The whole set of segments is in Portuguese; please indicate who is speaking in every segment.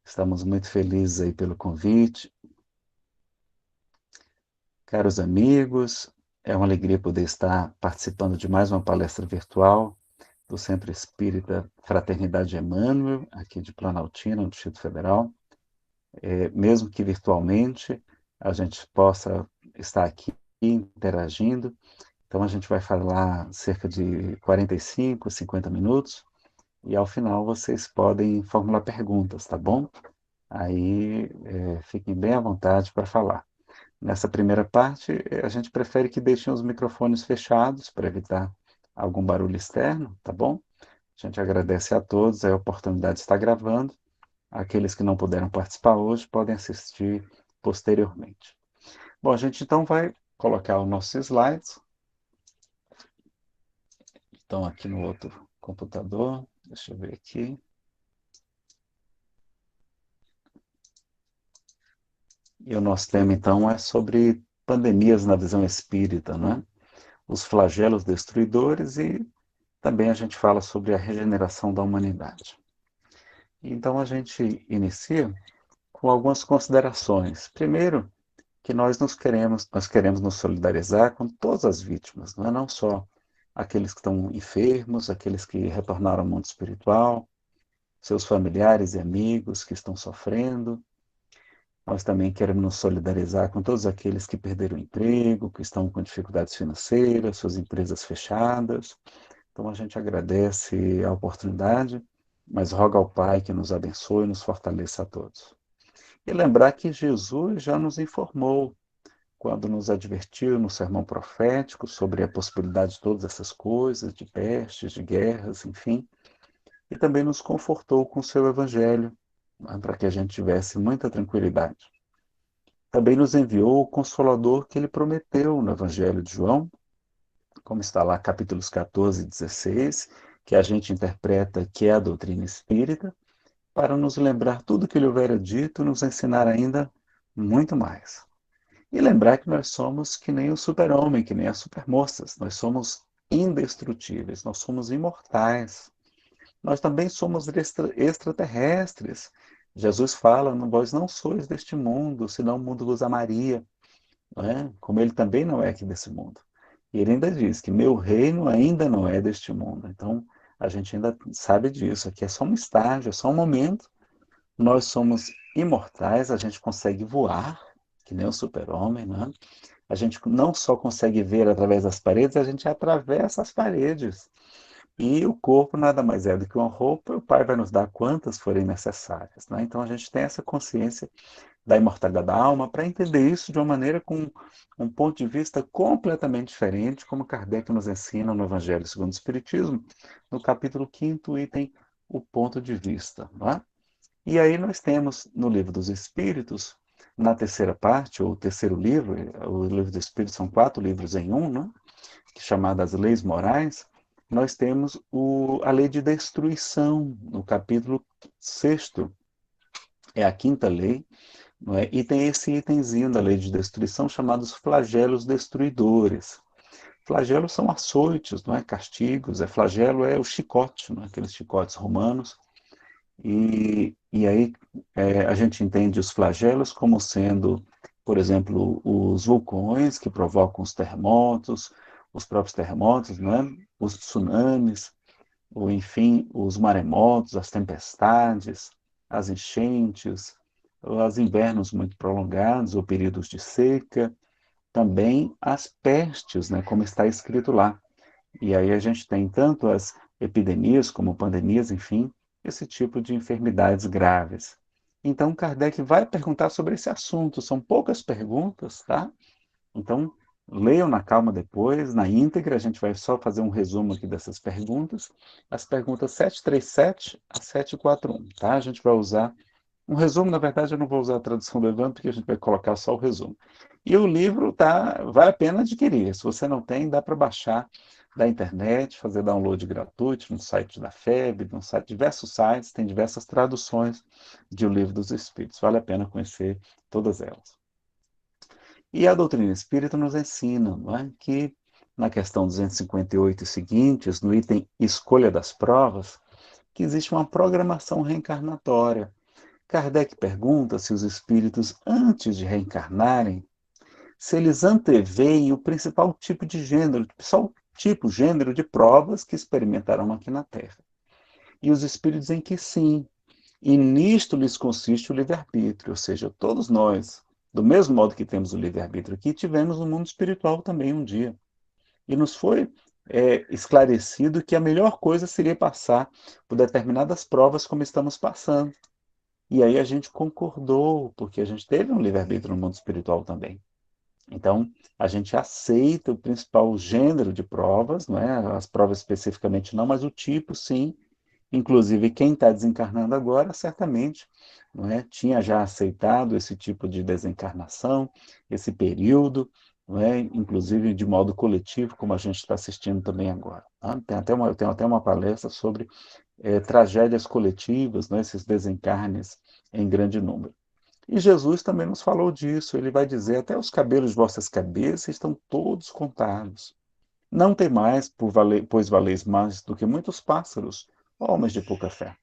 Speaker 1: Estamos muito felizes aí pelo convite. Caros amigos, é uma alegria poder estar participando de mais uma palestra virtual do Centro Espírita Fraternidade Emmanuel, aqui de Planaltina, no Distrito Federal. Mesmo que virtualmente, a gente possa estar aqui interagindo. Então, a gente vai falar cerca de 45, 50 minutos, e ao final vocês podem formular perguntas, tá bom? Aí, fiquem bem à vontade para falar. Nessa primeira parte, a gente prefere que deixem os microfones fechados para evitar algum barulho externo, tá bom? A gente agradece a todos a oportunidade de estar gravando. Aqueles que não puderam participar hoje podem assistir posteriormente. Bom, a gente então vai colocar os nossos slides. Estão aqui no outro computador. Deixa eu ver aqui. E o nosso tema então é sobre pandemias na visão espírita, né? Os flagelos destruidores e também a gente fala sobre a regeneração da humanidade. Então a gente inicia com algumas considerações. Primeiro, que nós queremos nos solidarizar com todas as vítimas, não só aqueles que estão enfermos, aqueles que retornaram ao mundo espiritual, seus familiares e amigos que estão sofrendo. Nós também queremos nos solidarizar com todos aqueles que perderam o emprego, que estão com dificuldades financeiras, suas empresas fechadas. Então a gente agradece a oportunidade, mas roga ao Pai que nos abençoe e nos fortaleça a todos. E lembrar que Jesus já nos informou, quando nos advertiu no sermão profético sobre a possibilidade de todas essas coisas, de pestes, de guerras, enfim, e também nos confortou com o seu evangelho, para que a gente tivesse muita tranquilidade. Também nos enviou o Consolador que ele prometeu no Evangelho de João, como está lá capítulos 14 e 16, que a gente interpreta que é a doutrina espírita, para nos lembrar tudo o que ele houvera dito e nos ensinar ainda muito mais. E lembrar que nós somos que nem o super-homem, que nem as supermoças, nós somos indestrutíveis, nós somos imortais. Nós também somos extraterrestres. Jesus fala, vós não sois deste mundo, senão o mundo vos amaria, não é? Como ele também não é aqui desse mundo. E ele ainda diz que meu reino ainda não é deste mundo. Então, a gente ainda sabe disso. Aqui é só um estágio, é só um momento. Nós somos imortais, a gente consegue voar, que nem o super-homem, né? A gente não só consegue ver através das paredes, a gente atravessa as paredes. E o corpo nada mais é do que uma roupa, e o Pai vai nos dar quantas forem necessárias, né? Então a gente tem essa consciência da imortalidade da alma para entender isso de uma maneira com um ponto de vista completamente diferente, como Kardec nos ensina no Evangelho segundo o Espiritismo, no capítulo 5º, item, o ponto de vista, não é? E aí nós temos no Livro dos Espíritos, na terceira parte, ou terceiro livro, o Livro dos Espíritos são 4 livros em um, né? Chamadas Leis Morais, nós temos a lei de destruição, no capítulo 6º, é a quinta lei, não é? E tem esse itemzinho da lei de destruição chamados flagelos destruidores. Flagelos são açoites, não é? Castigos, flagelo é o chicote, não é? Aqueles chicotes romanos. E aí a gente entende os flagelos como sendo, por exemplo, os vulcões que provocam os terremotos, os próprios terremotos, não é? Os tsunamis, ou enfim, os maremotos, as tempestades, as enchentes, os invernos muito prolongados, ou períodos de seca, também as pestes, né, como está escrito lá. E aí a gente tem tanto as epidemias como pandemias, enfim, esse tipo de enfermidades graves. Então, Kardec vai perguntar sobre esse assunto. São poucas perguntas, tá? Então, leiam na calma depois, na íntegra, a gente vai só fazer um resumo aqui dessas perguntas. As perguntas 737 a 741, tá? A gente vai usar um resumo, na verdade, eu não vou usar a tradução do Evandro, porque a gente vai colocar só o resumo. E o livro tá, vale a pena adquirir. Se você não tem, dá para baixar da internet, fazer download gratuito no site da FEB, no site, diversos sites, tem diversas traduções de O Livro dos Espíritos. Vale a pena conhecer todas elas. E a doutrina espírita nos ensina, não é, que na questão 258 e seguintes, no item Escolha das Provas, que existe uma programação reencarnatória. Kardec pergunta se os espíritos, antes de reencarnarem, se eles anteveem o principal tipo de gênero, só o tipo, gênero de provas que experimentarão aqui na Terra. E os espíritos em que sim. E nisto lhes consiste o livre-arbítrio, ou seja, todos nós, do mesmo modo que temos o livre-arbítrio aqui, tivemos no mundo espiritual também um dia. E nos foi esclarecido que a melhor coisa seria passar por determinadas provas como estamos passando. E aí a gente concordou, porque a gente teve um livre-arbítrio no mundo espiritual também. Então, a gente aceita o principal gênero de provas, não é? As provas especificamente não, mas o tipo sim. Inclusive, quem está desencarnando agora, certamente, não é? Tinha já aceitado esse tipo de desencarnação, esse período, não é? Inclusive de modo coletivo, como a gente está assistindo também agora. Tá? Tem até uma palestra sobre tragédias coletivas, né? Esses desencarnes em grande número. E Jesus também nos falou disso. Ele vai dizer: até os cabelos de vossas cabeças estão todos contados. Não tem mais, pois valeis mais do que muitos pássaros, homens de pouca fé.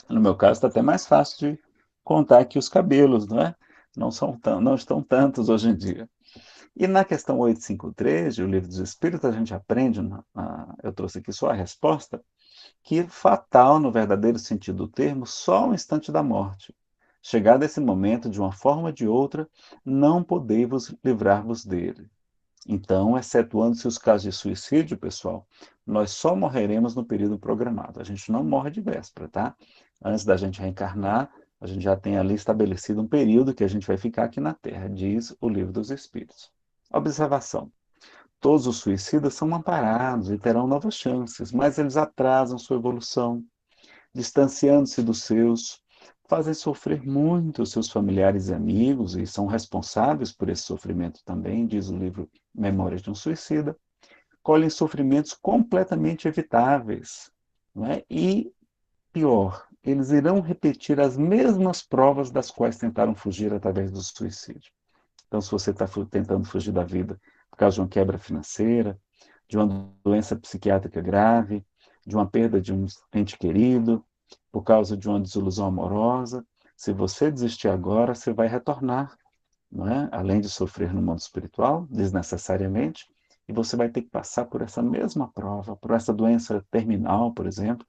Speaker 1: No meu caso, está até mais fácil de contar que os cabelos, não é? Não estão tantos hoje em dia. E na questão 853, do Livro dos Espíritos, a gente aprende, eu trouxe aqui só a resposta, que fatal, no verdadeiro sentido do termo, só o instante da morte. Chegado esse momento, de uma forma ou de outra, não podeis livrar-vos dele. Então, excetuando-se os casos de suicídio, pessoal, nós só morreremos no período programado. A gente não morre de véspera, tá? Antes da gente reencarnar, a gente já tem ali estabelecido um período que a gente vai ficar aqui na Terra, diz o Livro dos Espíritos. Observação. Todos os suicidas são amparados e terão novas chances, mas eles atrasam sua evolução, distanciando-se dos seus, fazem sofrer muito os seus familiares e amigos e são responsáveis por esse sofrimento também, diz o livro Memórias de um Suicida, colhem sofrimentos completamente evitáveis, não é? E, pior, eles irão repetir as mesmas provas das quais tentaram fugir através do suicídio. Então, se você está tentando fugir da vida por causa de uma quebra financeira, de uma doença psiquiátrica grave, de uma perda de um ente querido, por causa de uma desilusão amorosa, se você desistir agora, você vai retornar, não é? Além de sofrer no mundo espiritual, desnecessariamente, e você vai ter que passar por essa mesma prova, por essa doença terminal, por exemplo.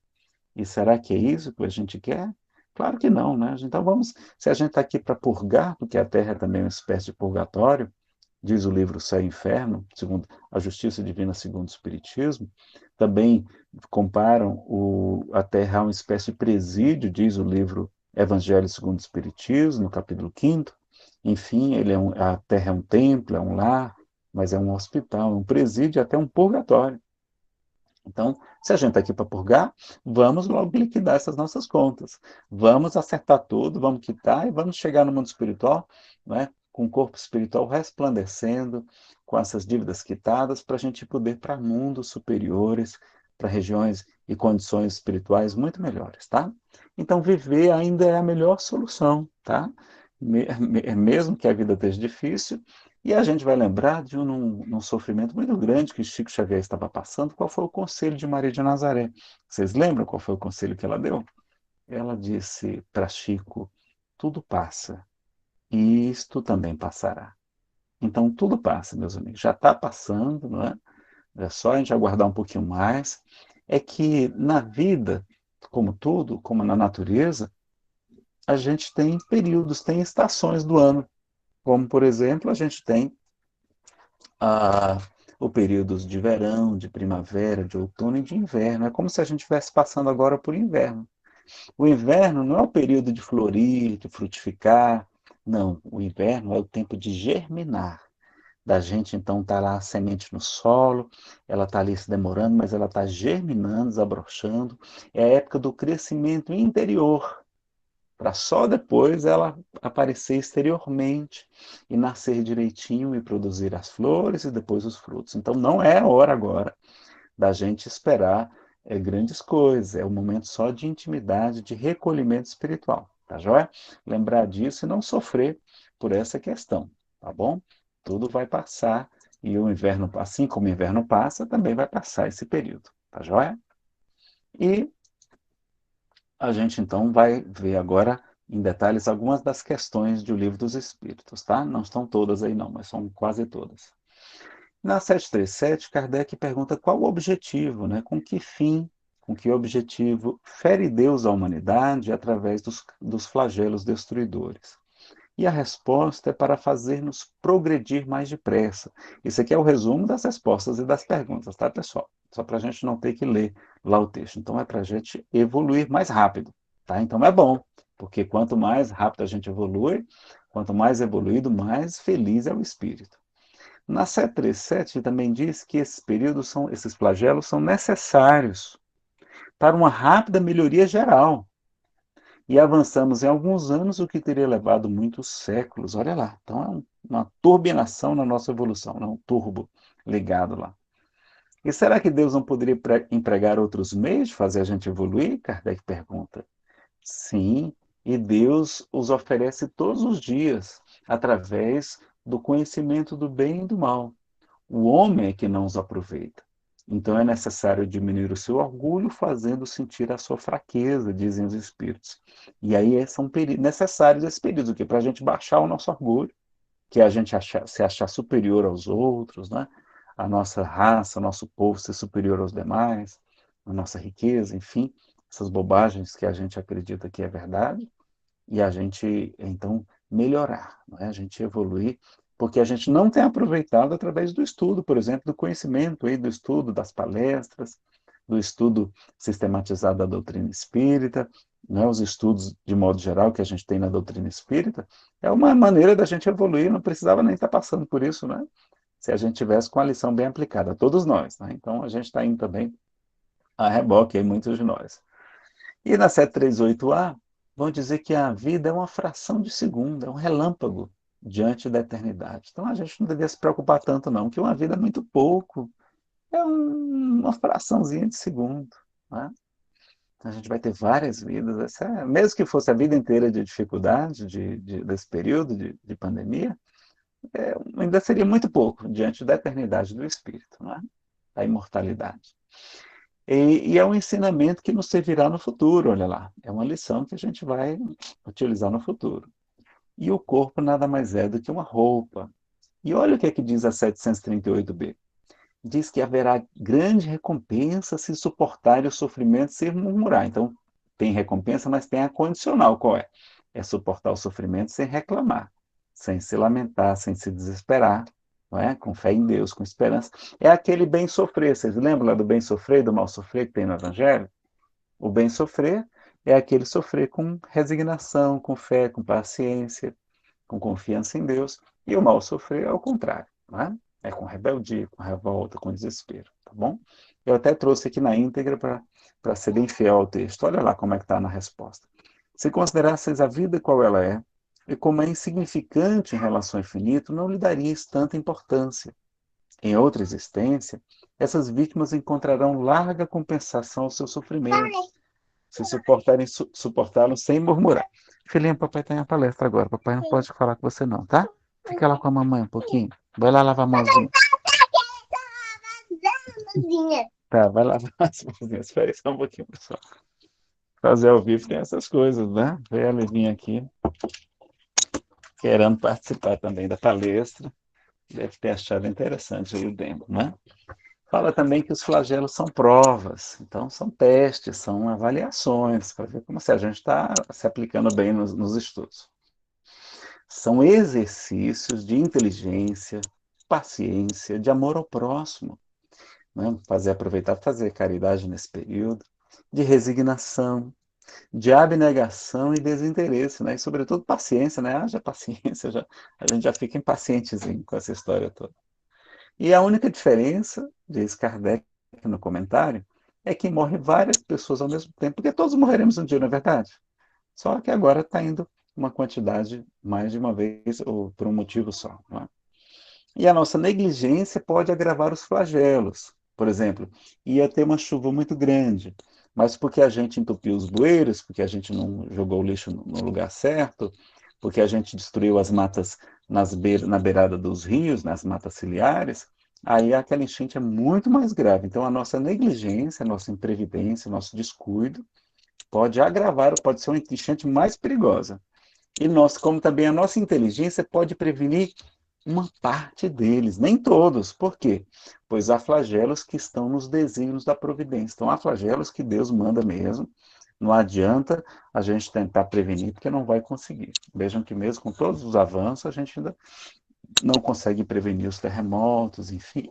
Speaker 1: E será que é isso que a gente quer? Claro que não, né? Então vamos, se a gente está aqui para purgar, porque a Terra é também uma espécie de purgatório, diz o livro Céu e Inferno, segundo a Justiça Divina segundo o Espiritismo, também comparam a Terra a uma espécie de presídio, diz o livro Evangelho segundo o Espiritismo, no capítulo 5º. Enfim, a Terra é um templo, é um lar, mas é um hospital, é um presídio, até um purgatório. Então, se a gente está aqui para purgar, vamos logo liquidar essas nossas contas. Vamos acertar tudo, vamos quitar e vamos chegar no mundo espiritual, né, com o corpo espiritual resplandecendo, com essas dívidas quitadas, para a gente poder para mundos superiores, para regiões e condições espirituais muito melhores, tá? Então, viver ainda é a melhor solução, tá? Mesmo que a vida esteja difícil, e a gente vai lembrar de um sofrimento muito grande que Chico Xavier estava passando. Qual foi o conselho de Maria de Nazaré? Vocês lembram qual foi o conselho que ela deu? Ela disse para Chico: tudo passa, e isto também passará. Então, tudo passa, meus amigos. Já está passando, não é? É só a gente aguardar um pouquinho mais. É que na vida, como tudo, como na natureza, a gente tem períodos, tem estações do ano. Como, por exemplo, a gente tem a, o período de verão, de primavera, de outono e de inverno. É como se a gente estivesse passando agora por inverno. O inverno não é o período de florir, de frutificar. Não, o inverno é o tempo de germinar. Da gente, então, tá lá a semente no solo, ela está ali se demorando, mas ela está germinando, desabrochando. É a época do crescimento interior, para só depois ela aparecer exteriormente e nascer direitinho e produzir as flores e depois os frutos. Então não é a hora agora da gente esperar grandes coisas, é o momento só de intimidade, de recolhimento espiritual, tá joia? Lembrar disso e não sofrer por essa questão, tá bom? Tudo vai passar e o inverno, assim como o inverno passa, também vai passar esse período, tá joia? E a gente então vai ver agora em detalhes algumas das questões do Livro dos Espíritos, tá? Não estão todas aí não, mas são quase todas. Na 737, Kardec pergunta qual o objetivo, né? Com que fim, com que objetivo fere Deus a humanidade através dos flagelos destruidores? E a resposta é para fazer-nos progredir mais depressa. Isso aqui é o resumo das respostas e das perguntas, tá, pessoal? Só para a gente não ter que ler lá o texto. Então, é para a gente evoluir mais rápido, tá? Então, é bom, porque quanto mais rápido a gente evolui, quanto mais evoluído, mais feliz é o espírito. Na 737 também diz que esses flagelos são necessários para uma rápida melhoria geral. E avançamos em alguns anos, o que teria levado muitos séculos. Olha lá, então é uma turbinação na nossa evolução, né? Um turbo ligado lá. E será que Deus não poderia empregar outros meios de fazer a gente evoluir? Kardec pergunta. Sim, e Deus os oferece todos os dias, através do conhecimento do bem e do mal. O homem é que não os aproveita. Então é necessário diminuir o seu orgulho, fazendo sentir a sua fraqueza, dizem os espíritos. E aí são necessários esses períodos, para a gente baixar o nosso orgulho, que é a gente se achar superior aos outros, né? A nossa raça, o nosso povo ser superior aos demais, a nossa riqueza, enfim, essas bobagens que a gente acredita que é verdade, e a gente, então, melhorar, não é? A gente evoluir, porque a gente não tem aproveitado através do estudo, por exemplo, do conhecimento, aí, do estudo das palestras, do estudo sistematizado da doutrina espírita, né? Os estudos, de modo geral, que a gente tem na doutrina espírita, é uma maneira da gente evoluir, não precisava nem estar passando por isso, né? Se a gente tivesse com a lição bem aplicada, todos nós, né? Então, a gente está indo também a reboque, aí, muitos de nós. E na 738A, vão dizer que a vida é uma fração de segundo, é um relâmpago diante da eternidade. Então a gente não deveria se preocupar tanto, não, que uma vida é muito pouco, é uma fraçãozinha de segundo. Né? A gente vai ter várias vidas, mesmo que fosse a vida inteira de dificuldade desse período de pandemia, ainda seria muito pouco diante da eternidade do espírito, não é? Da imortalidade. E é um ensinamento que nos servirá no futuro, olha lá. É uma lição que a gente vai utilizar no futuro. E o corpo nada mais é do que uma roupa. E olha o que é que diz a 738b. Diz que haverá grande recompensa se suportar o sofrimento sem murmurar. Então, tem recompensa, mas tem a condicional. Qual é? É suportar o sofrimento sem reclamar, sem se lamentar, sem se desesperar, não é? Com fé em Deus, com esperança. É aquele bem sofrer. Vocês lembram lá do bem sofrer, do mal sofrer que tem no Evangelho? O bem sofrer é aquele sofrer com resignação, com fé, com paciência, com confiança em Deus. E o mal sofrer é o contrário, não é? É com rebeldia, com revolta, com desespero, tá bom? Eu até trouxe aqui na íntegra para ser bem fiel ao texto. Olha lá como é que está na resposta. Se considerasseis a vida qual ela é, e como é insignificante em relação ao infinito, não lhe daríeis tanta importância. Em outra existência, essas vítimas encontrarão larga compensação ao seu sofrimento, se suportá-lo sem murmurar. Filhinho, papai está em palestra agora. Papai não pode falar com você não, tá? Fica lá com a mamãe um pouquinho. Vai lá lavar a mãozinha. Tá, vai lavar as mãozinhas. Espera aí só um pouquinho, pessoal. Fazer ao vivo tem essas coisas, né? Ver ela vir aqui, querendo participar também da palestra. Deve ter achado interessante aí o demo, né? Fala também que os flagelos são provas, então são testes, são avaliações, para ver como se a gente está se aplicando bem nos estudos. São exercícios de inteligência, paciência, de amor ao próximo, né? Aproveitar para fazer caridade nesse período, de resignação, de abnegação e desinteresse, né? E sobretudo paciência, né? Haja paciência, a gente já fica impacientezinho com essa história toda. E a única diferença, diz Kardec no comentário, é que morre várias pessoas ao mesmo tempo, porque todos morreremos um dia, não é verdade? Só que agora está indo uma quantidade mais de uma vez, ou por um motivo só. Não é? E a nossa negligência pode agravar os flagelos. Por exemplo, ia ter uma chuva muito grande, mas porque a gente entupiu os bueiros, porque a gente não jogou o lixo no lugar certo, porque a gente destruiu as matas na beirada dos rios, nas matas ciliares, aí aquela enchente é muito mais grave. Então, a nossa negligência, a nossa imprevidência, o nosso descuido pode agravar, pode ser uma enchente mais perigosa. E nós, como também a nossa inteligência pode prevenir uma parte deles, nem todos. Por quê? Pois há flagelos que estão nos desígnios da providência. Então, há flagelos que Deus manda mesmo. Não adianta a gente tentar prevenir, porque não vai conseguir. Vejam que mesmo com todos os avanços, a gente ainda não consegue prevenir os terremotos, enfim.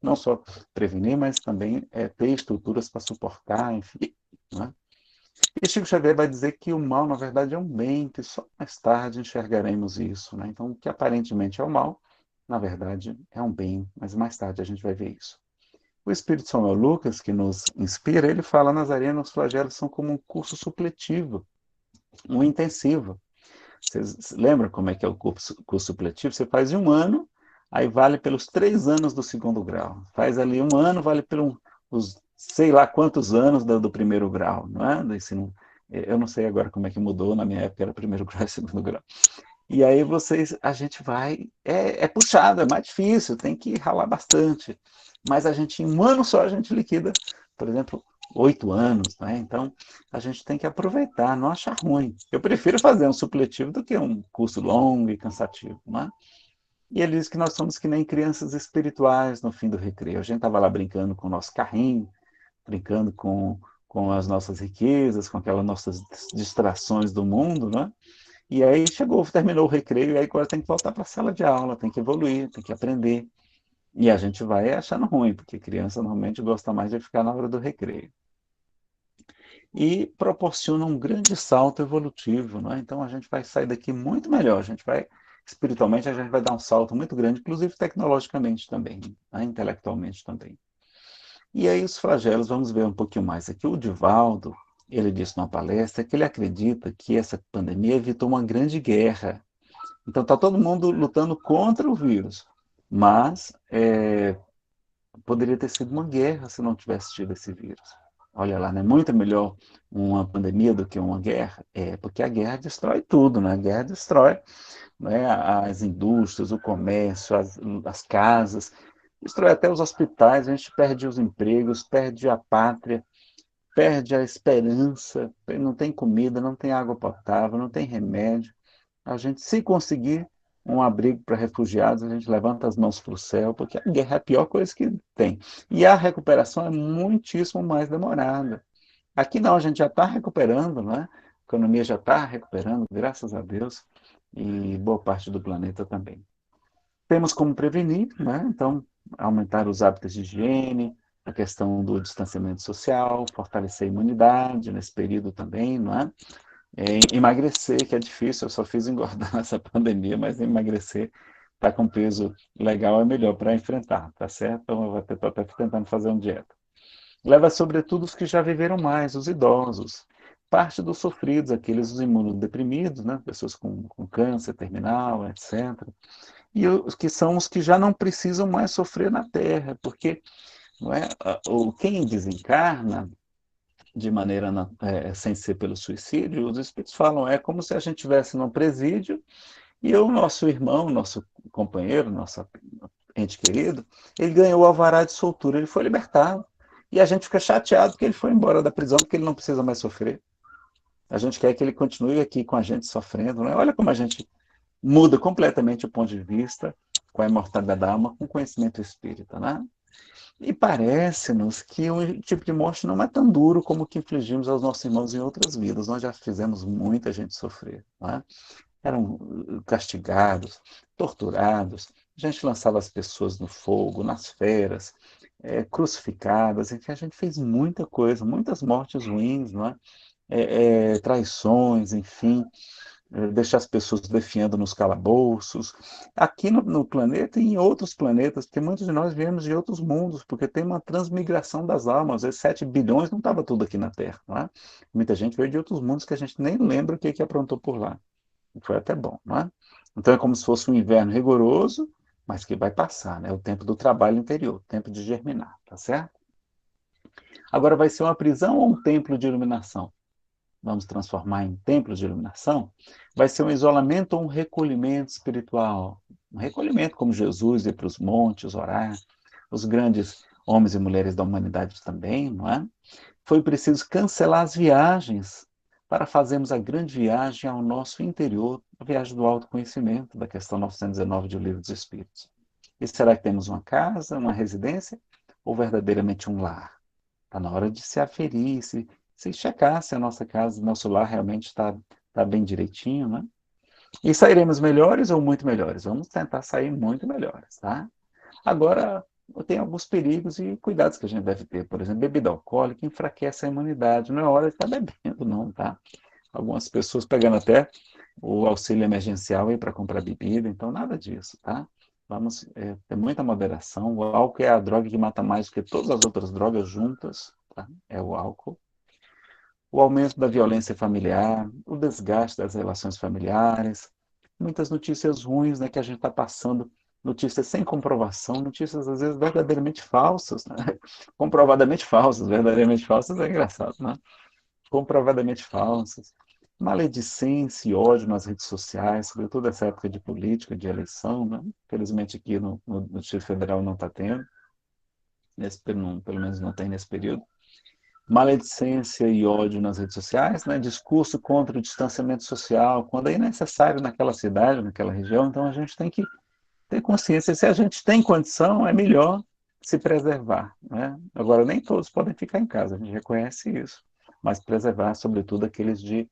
Speaker 1: Não só prevenir, mas também ter estruturas para suportar, enfim. Né? E Chico Xavier vai dizer que o mal, na verdade, é um bem, que só mais tarde enxergaremos isso. Né? Então, o que aparentemente é o mal, na verdade, é um bem, mas mais tarde a gente vai ver isso. O Espírito São Lucas, que nos inspira, ele fala: Nazareno, os flagelos são como um curso supletivo, um intensivo. Vocês lembram como é que é o curso supletivo? Você faz em um ano, aí vale pelos 3 anos do segundo grau. Faz ali um ano, vale pelos sei lá quantos anos do primeiro grau, não é? Do ensino, eu não sei agora como é que mudou, na minha época era primeiro grau e segundo grau. E aí a gente vai, é puxado, é mais difícil, tem que ralar bastante. Mas a gente, em um ano só, a gente liquida, por exemplo, 8 anos, né? Então, a gente tem que aproveitar, não achar ruim. Eu prefiro fazer um supletivo do que um curso longo e cansativo, né? E ele diz que nós somos que nem crianças espirituais no fim do recreio. A gente estava lá brincando com o nosso carrinho, brincando com as nossas riquezas, com aquelas nossas distrações do mundo, né? E aí terminou o recreio, e aí agora tem que voltar para a sala de aula, tem que evoluir, tem que aprender. E a gente vai achando ruim, porque criança normalmente gosta mais de ficar na hora do recreio. E proporciona um grande salto evolutivo, não é? Então a gente vai sair daqui muito melhor, espiritualmente, a gente vai dar um salto muito grande, inclusive tecnologicamente também, né? Intelectualmente também. E aí os flagelos, vamos ver um pouquinho mais aqui. O Divaldo, ele disse numa palestra que ele acredita que essa pandemia evitou uma grande guerra. Então está todo mundo lutando contra o vírus, mas poderia ter sido uma guerra se não tivesse tido esse vírus. Olha lá, não é muito melhor uma pandemia do que uma guerra? É, porque a guerra destrói tudo, né? A guerra destrói, né, as indústrias, o comércio, as casas, destrói até os hospitais, a gente perde os empregos, perde a pátria, perde a esperança, não tem comida, não tem água potável, não tem remédio. A gente, se conseguir um abrigo para refugiados, a gente levanta as mãos para o céu, porque a guerra é a pior coisa que tem. E a recuperação é muitíssimo mais demorada. Aqui não, a gente já está recuperando, né? A economia já está recuperando, graças a Deus, e boa parte do planeta também. Temos como prevenir, né? Então, aumentar os hábitos de higiene, a questão do distanciamento social, fortalecer a imunidade nesse período também, não é? Emagrecer, que é difícil, eu só fiz engordar nessa pandemia, mas emagrecer, tá com peso legal é melhor para enfrentar, tá certo? Então, eu estou até tentando fazer uma dieta. Leva sobretudo os que já viveram mais, os idosos. Parte dos sofridos, aqueles os imunodeprimidos, né? Pessoas com câncer terminal, etc. E os que são os que já não precisam mais sofrer na Terra, porque não é, quem desencarna de maneira sem ser pelo suicídio, os espíritos falam, é como se a gente estivesse num presídio e o nosso irmão, nosso companheiro, nosso ente querido, ele ganhou o alvará de soltura, ele foi libertado. E a gente fica chateado porque ele foi embora da prisão, porque ele não precisa mais sofrer. A gente quer que ele continue aqui com a gente sofrendo. Né? Olha como a gente muda completamente o ponto de vista com a imortalidade da alma, com o conhecimento espírita. Né? E parece-nos que o tipo de morte não é tão duro como o que infligimos aos nossos irmãos em outras vidas. Nós já fizemos muita gente sofrer. Né? Eram castigados, torturados, a gente lançava as pessoas no fogo, nas feras, crucificadas, enfim, a gente fez muita coisa, muitas mortes ruins, não é? Traições, enfim, deixar as pessoas definhando nos calabouços, aqui no planeta e em outros planetas, porque muitos de nós viemos de outros mundos, porque tem uma transmigração das almas, às vezes 7 bilhões não estava tudo aqui na Terra, não é? Muita gente veio de outros mundos que a gente nem lembra o que aprontou por lá. Foi até bom, não é? Então é como se fosse um inverno rigoroso, mas que vai passar, né? O tempo do trabalho interior, o tempo de germinar, tá certo? Agora vai ser uma prisão ou um templo de iluminação? Vamos transformar em templo de iluminação? Vai ser um isolamento ou um recolhimento espiritual? Um recolhimento como Jesus ir para os montes orar, os grandes homens e mulheres da humanidade também, não é? Foi preciso cancelar as viagens para fazermos a grande viagem ao nosso interior, a viagem do autoconhecimento, da questão 919 de O Livro dos Espíritos. E será que temos uma casa, uma residência, ou verdadeiramente um lar? Está na hora de se aferir, se checar se a nossa casa, nosso lar realmente está bem direitinho, né? E sairemos melhores ou muito melhores? Vamos tentar sair muito melhores, tá? Agora, tem alguns perigos e cuidados que a gente deve ter. Por exemplo, bebida alcoólica enfraquece a imunidade. Não é hora de estar bebendo, não, tá? Algumas pessoas pegando até o auxílio emergencial aí para comprar bebida, então nada disso, tá? Vamos ter muita moderação. O álcool é a droga que mata mais do que todas as outras drogas juntas, tá? É o álcool. O aumento da violência familiar, o desgaste das relações familiares, muitas notícias ruins, né, que a gente está passando, notícias sem comprovação, notícias às vezes verdadeiramente falsas, né? Comprovadamente falsas, verdadeiramente falsas é engraçado, né? Comprovadamente falsas, maledicência e ódio nas redes sociais, sobretudo essa época de política, de eleição, né? Felizmente aqui no Distrito Federal não está tendo, pelo menos não tem nesse período. Maledicência e ódio nas redes sociais, né? Discurso contra o distanciamento social, quando é necessário naquela cidade, naquela região, então a gente tem que ter consciência. Se a gente tem condição, é melhor se preservar, né? Agora, nem todos podem ficar em casa, a gente reconhece isso, mas preservar, sobretudo, aqueles de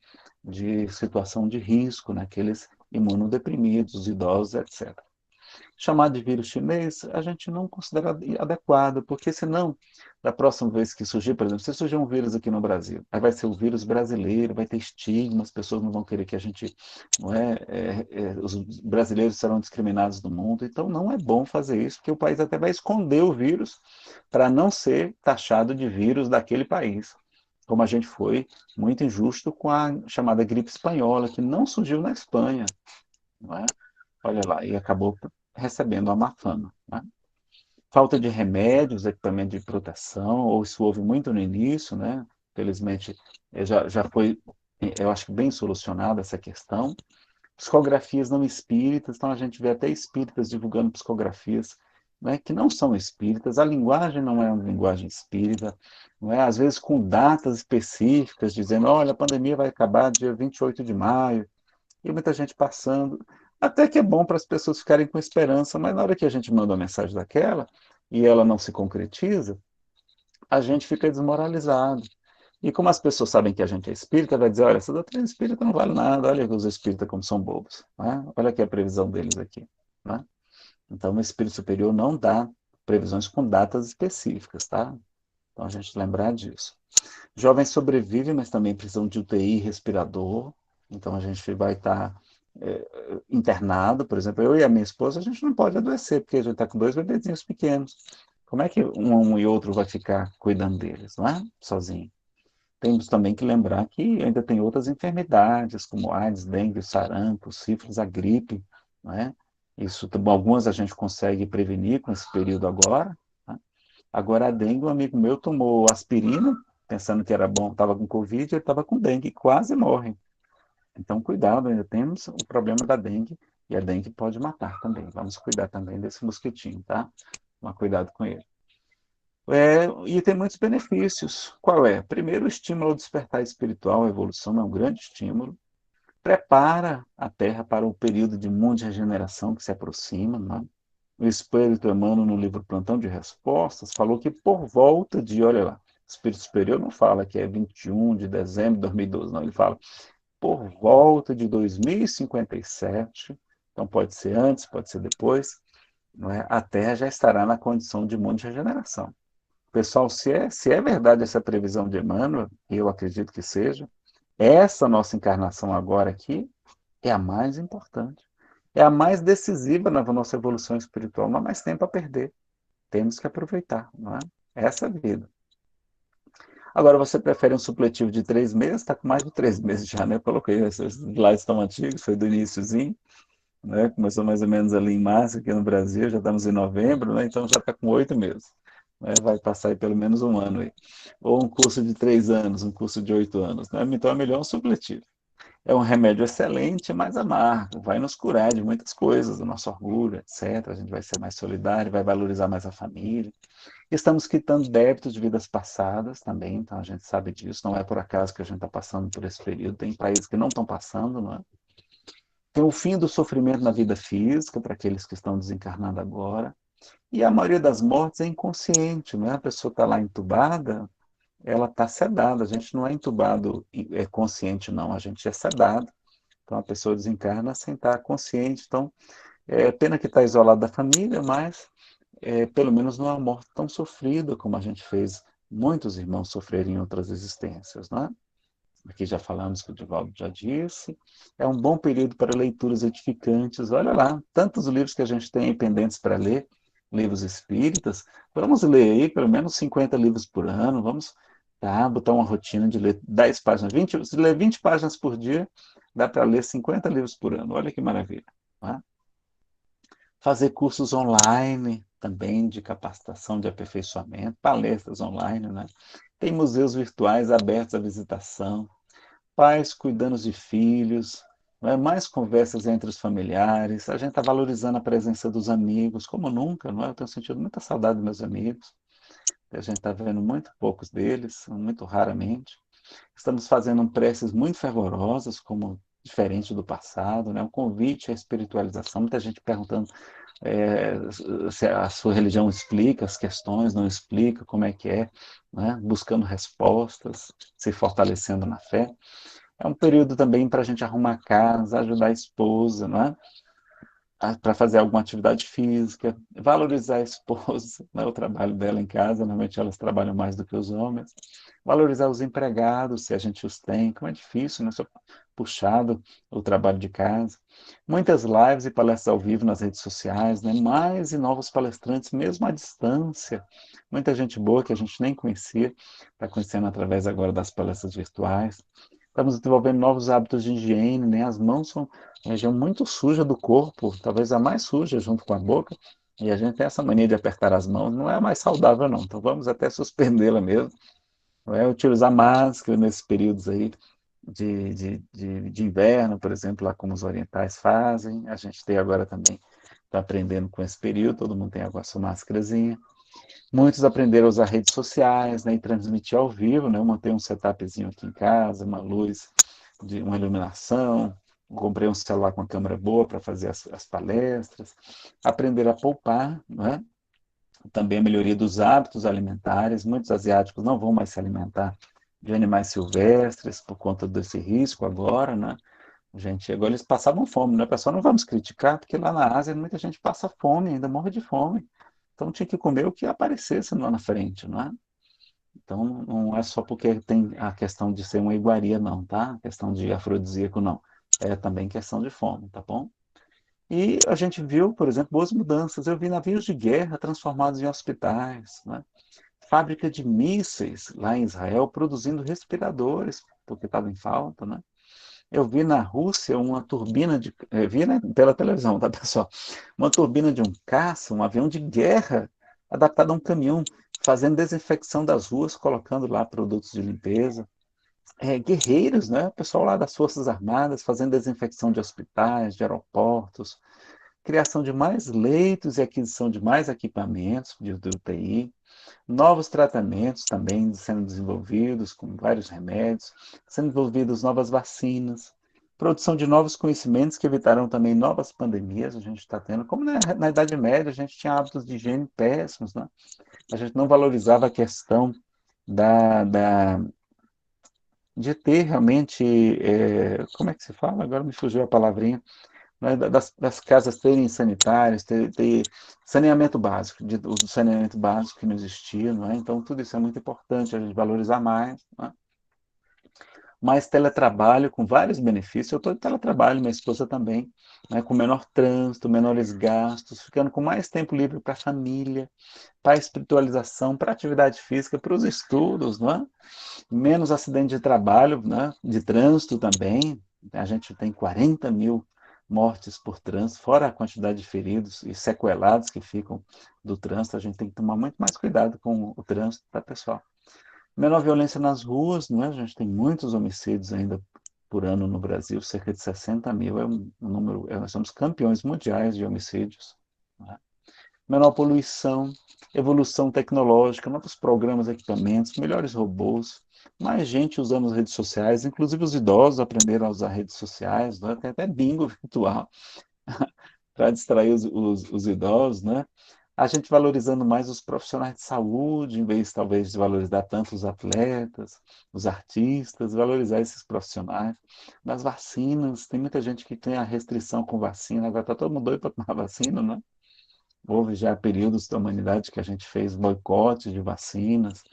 Speaker 1: situação de risco, né? Aqueles imunodeprimidos, idosos, etc. Chamar de vírus chinês, a gente não considera adequado, porque senão, da próxima vez que surgir, por exemplo, se surgir um vírus aqui no Brasil, aí vai ser o vírus brasileiro, vai ter estigma, as pessoas não vão querer que a gente, não os brasileiros serão discriminados do mundo, então não é bom fazer isso, porque o país até vai esconder o vírus para não ser taxado de vírus daquele país. Como a gente foi muito injusto com a chamada gripe espanhola, que não surgiu na Espanha, não é? Olha lá, e acabou recebendo a má fama, né? Falta de remédios, equipamento de proteção, ou isso houve muito no início, né? Felizmente já foi, eu acho que bem solucionada essa questão. Psicografias não espíritas, então a gente vê até espíritas divulgando psicografias, né, que não são espíritas, a linguagem não é uma linguagem espírita, não é? Às vezes com datas específicas, dizendo, olha, a pandemia vai acabar dia 28 de maio, e muita gente passando. Até que é bom para as pessoas ficarem com esperança, mas na hora que a gente manda uma mensagem daquela e ela não se concretiza, a gente fica desmoralizado. E como as pessoas sabem que a gente é espírita, vai dizer, olha, essa doutrina espírita não vale nada, olha os espíritas como são bobos, né? Olha aqui a previsão deles aqui, né? Então, o espírito superior não dá previsões com datas específicas, tá? Então, a gente lembrar disso. Jovens sobrevivem, mas também precisam de UTI e respirador. Então a gente vai estar internado, por exemplo, eu e a minha esposa, a gente não pode adoecer, porque a gente está com dois bebezinhos pequenos. Como é que um e outro vai ficar cuidando deles, não é? Sozinho. Temos também que lembrar que ainda tem outras enfermidades, como AIDS, dengue, sarampo, sífilis, a gripe, não é? Isso, algumas a gente consegue prevenir com esse período agora, tá? Agora, a dengue, um amigo meu tomou aspirina, pensando que era bom, estava com Covid, ele estava com dengue, quase morre. Então, cuidado, ainda temos o problema da dengue, e a dengue pode matar também. Vamos cuidar também desse mosquitinho, tá? Tomar cuidado com ele. E tem muitos benefícios. Qual é? Primeiro, o estímulo ao despertar espiritual, a evolução é um grande estímulo. Prepara a Terra para o período de mundo regeneração que se aproxima, né? O Espírito Emmanuel, no livro Plantão de Respostas, falou que por volta de, olha lá, o Espírito Superior não fala que é 21 de dezembro de 2012, não, ele fala por volta de 2057, então pode ser antes, pode ser depois, não é? A Terra já estará na condição de mundo de regeneração. Pessoal, se é verdade essa previsão de Emmanuel, e eu acredito que seja, essa nossa encarnação agora aqui é a mais importante. É a mais decisiva na nossa evolução espiritual. Não há mais tempo a perder. Temos que aproveitar, não é? Essa é a vida. Agora, você prefere um supletivo de 3 meses? Está com mais de 3 meses já, né? Eu coloquei, esses slides estão antigos, foi do iníciozinho, né? Começou mais ou menos ali em março, aqui no Brasil, já estamos em novembro, né? Então já está com 8 meses. Né? Vai passar aí pelo menos um ano aí. Ou um curso de 3 anos, um curso de 8 anos, né? Então é melhor um supletivo. É um remédio excelente, mas amargo, vai nos curar de muitas coisas, do nosso orgulho, etc. A gente vai ser mais solidário, vai valorizar mais a família. Estamos quitando débitos de vidas passadas também, então a gente sabe disso, não é por acaso que a gente está passando por esse período, tem países que não estão passando, não é? Tem o fim do sofrimento na vida física, para aqueles que estão desencarnando agora, e a maioria das mortes é inconsciente, não é? A pessoa está lá entubada, ela está sedada, a gente não é entubado é consciente, não, a gente é sedado. Então a pessoa desencarna sem estar consciente. Então, é pena que está isolado da família, mas pelo menos não é uma morte tão sofrida como a gente fez muitos irmãos sofrerem em outras existências, não é? Aqui já falamos que o Divaldo já disse. É um bom período para leituras edificantes. Olha lá, tantos livros que a gente tem pendentes para ler, livros espíritas. Vamos ler aí pelo menos 50 livros por ano. Vamos botar uma rotina de ler 10 páginas. 20, se ler 20 páginas por dia, dá para ler 50 livros por ano. Olha que maravilha. Não é? Fazer cursos online também de capacitação, de aperfeiçoamento, palestras online, né? Tem museus virtuais abertos à visitação, pais cuidando de filhos, não é? Mais conversas entre os familiares, a gente está valorizando a presença dos amigos, como nunca, não é? Eu tenho sentido muita saudade dos meus amigos, a gente está vendo muito poucos deles, muito raramente. Estamos fazendo preces muito fervorosas, como diferente do passado, né? Um convite à espiritualização, muita gente perguntando se a sua religião explica as questões, não explica, como é que é, né? Buscando respostas, se fortalecendo na fé. É um período também para a gente arrumar a casa, ajudar a esposa, não é? Para fazer alguma atividade física, valorizar a esposa, né? O trabalho dela em casa, normalmente elas trabalham mais do que os homens, valorizar os empregados, se a gente os tem, como é difícil, né? Só puxado o trabalho de casa. Muitas lives e palestras ao vivo nas redes sociais, né? Mais e novos palestrantes, mesmo à distância. Muita gente boa que a gente nem conhecia, está conhecendo através agora das palestras virtuais. Estamos desenvolvendo novos hábitos de higiene, né? As mãos são uma região muito suja do corpo, talvez a mais suja junto com a boca, e a gente tem essa mania de apertar as mãos, não é a mais saudável não, então vamos até suspendê-la mesmo, não é utilizar máscara nesses períodos aí de inverno, por exemplo, lá como os orientais fazem, a gente tem agora também, está aprendendo com esse período, todo mundo tem agora a sua máscarazinha. Muitos aprenderam a usar redes sociais, né, e transmitir ao vivo, né? Eu montei um setupzinho aqui em casa, uma luz, de uma iluminação, comprei um celular com câmera boa para fazer as palestras, aprender a poupar, né? Também a melhoria dos hábitos alimentares. Muitos asiáticos não vão mais se alimentar de animais silvestres por conta desse risco agora, né? Gente, agora eles passavam fome, né? Pessoal, não vamos criticar, porque lá na Ásia muita gente passa fome, ainda morre de fome. Então tinha que comer o que aparecesse lá na frente, não é? Então não é só porque tem a questão de ser uma iguaria, não, tá? A questão de afrodisíaco, não. É também questão de fome, tá bom? E a gente viu, por exemplo, boas mudanças. Eu vi navios de guerra transformados em hospitais, né? Fábrica de mísseis lá em Israel produzindo respiradores, porque estava em falta, né? Eu vi na Rússia uma turbina de. Vi né, pela televisão, tá, pessoal? Uma turbina de um caça, um avião de guerra, adaptado a um caminhão, fazendo desinfecção das ruas, colocando lá produtos de limpeza. Guerreiros, né? O pessoal lá das Forças Armadas fazendo desinfecção de hospitais, de aeroportos, criação de mais leitos e aquisição de mais equipamentos de UTI. Novos tratamentos também sendo desenvolvidos, com vários remédios, sendo desenvolvidas novas vacinas, produção de novos conhecimentos que evitarão também novas pandemias, a gente está tendo, como na Idade Média, a gente tinha hábitos de higiene péssimos, né? A gente não valorizava a questão da de ter realmente, como é que se fala? Agora me fugiu a palavrinha, né, das casas terem sanitários, ter saneamento básico, o saneamento básico que não existia, não é? Então tudo isso é muito importante, a gente valorizar mais, não é? Mais teletrabalho com vários benefícios, eu estou de teletrabalho, minha esposa também, né, com menor trânsito, menores gastos, ficando com mais tempo livre para a família, para a espiritualização, para a atividade física, para os estudos, não é? Menos acidente de trabalho, né? De trânsito também. A gente tem 40 mil mortes por trânsito, fora a quantidade de feridos e sequelados que ficam do trânsito. A gente tem que tomar muito mais cuidado com o trânsito, tá, pessoal? Menor violência nas ruas, né? A gente tem muitos homicídios ainda por ano no Brasil, cerca de 60 mil, é um número, nós somos campeões mundiais de homicídios, né? Menor poluição, evolução tecnológica, novos programas, equipamentos, melhores robôs, mais gente usando as redes sociais, inclusive os idosos aprenderam a usar redes sociais, né? Tem até bingo virtual para distrair os idosos, né? A gente valorizando mais os profissionais de saúde, em vez talvez de valorizar tanto os atletas, os artistas, valorizar esses profissionais. Nas vacinas, tem muita gente que tem a restrição com vacina, agora está todo mundo doido para tomar vacina, né? Houve já períodos da humanidade que a gente fez boicote de vacinas,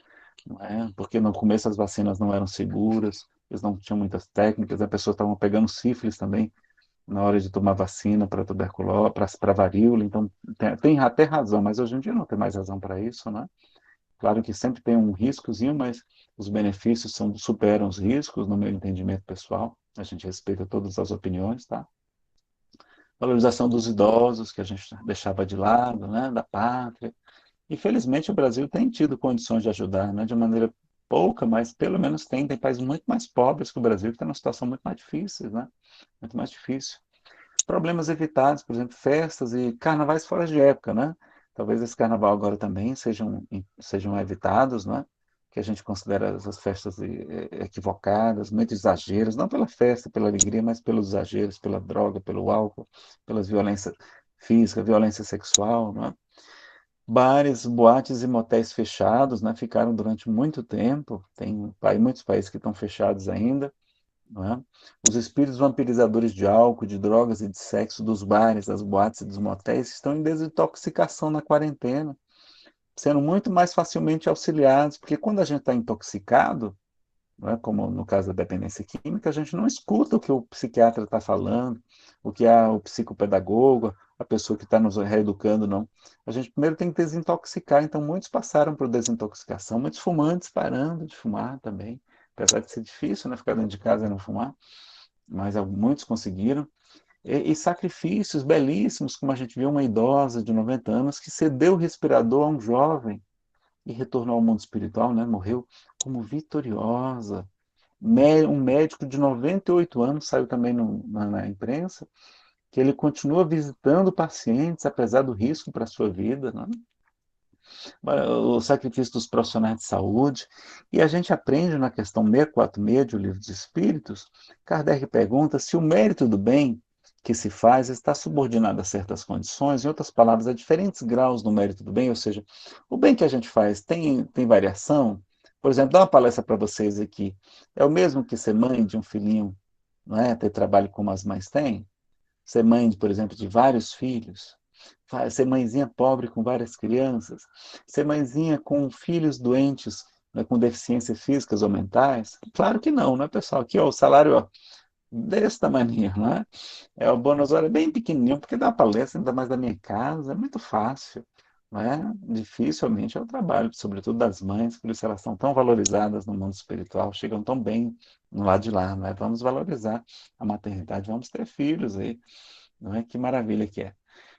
Speaker 1: não é? Porque no começo as vacinas não eram seguras, eles não tinham muitas técnicas, as pessoas estavam pegando sífilis também na hora de tomar vacina para tuberculose, para varíola, então tem até razão, mas hoje em dia não tem mais razão para isso, né? Claro que sempre tem um riscozinho, mas os benefícios superam os riscos, no meu entendimento pessoal. A gente respeita todas as opiniões, tá? Valorização dos idosos, que a gente deixava de lado, né? Da pátria. Infelizmente, o Brasil tem tido condições de ajudar, né? De maneira pouca, mas pelo menos tem. Tem países muito mais pobres que o Brasil, que estão numa situação muito mais difícil, né? Muito mais difícil. Problemas evitados, por exemplo, festas e carnavais fora de época, né? Talvez esse carnaval agora também sejam evitados, né? Que a gente considera essas festas equivocadas, muito exageros, não pela festa, pela alegria, mas pelos exageros, pela droga, pelo álcool, pelas violência física, violência sexual, né? Bares, boates e motéis fechados, né? Ficaram durante muito tempo. Tem muitos países que estão fechados ainda, não é? Os espíritos vampirizadores de álcool, de drogas e de sexo dos bares, das boates e dos motéis estão em desintoxicação na quarentena, sendo muito mais facilmente auxiliados, porque quando a gente está intoxicado, não é? Como no caso da dependência química, a gente não escuta o que o psiquiatra está falando, o que o psicopedagogo, a pessoa que está nos reeducando, não. A gente primeiro tem que desintoxicar, então muitos passaram por desintoxicação, muitos fumantes parando de fumar também, apesar de ser difícil, né, ficar dentro de casa e não fumar, mas muitos conseguiram. E sacrifícios belíssimos, como a gente viu uma idosa de 90 anos que cedeu o respirador a um jovem e retornou ao mundo espiritual, né? Morreu como vitoriosa. Um médico de 98 anos saiu também na imprensa que ele continua visitando pacientes apesar do risco para a sua vida, né? O sacrifício dos profissionais de saúde. E a gente aprende na questão 646 do Livro dos Espíritos, Kardec pergunta se o mérito do bem que se faz está subordinado a certas condições, em outras palavras, a diferentes graus do mérito do bem, ou seja, o bem que a gente faz tem variação. Por exemplo, dar uma palestra para vocês aqui, é o mesmo que ser mãe de um filhinho, não é? Ter trabalho como as mães têm? Ser mãe, por exemplo, de vários filhos, ser mãezinha pobre com várias crianças, ser mãezinha com filhos doentes, né, com deficiências físicas ou mentais? Claro que não, né, pessoal? Aqui, ó, o salário, ó, desse tamanho, né? O bônus hora é bem pequenininho, porque dar palestra, ainda mais da minha casa, é muito fácil, né? Dificilmente é o trabalho, sobretudo das mães, por isso elas são tão valorizadas no mundo espiritual, chegam tão bem no lado de lá, né? Vamos valorizar a maternidade, vamos ter filhos aí, não é? Que maravilha que é.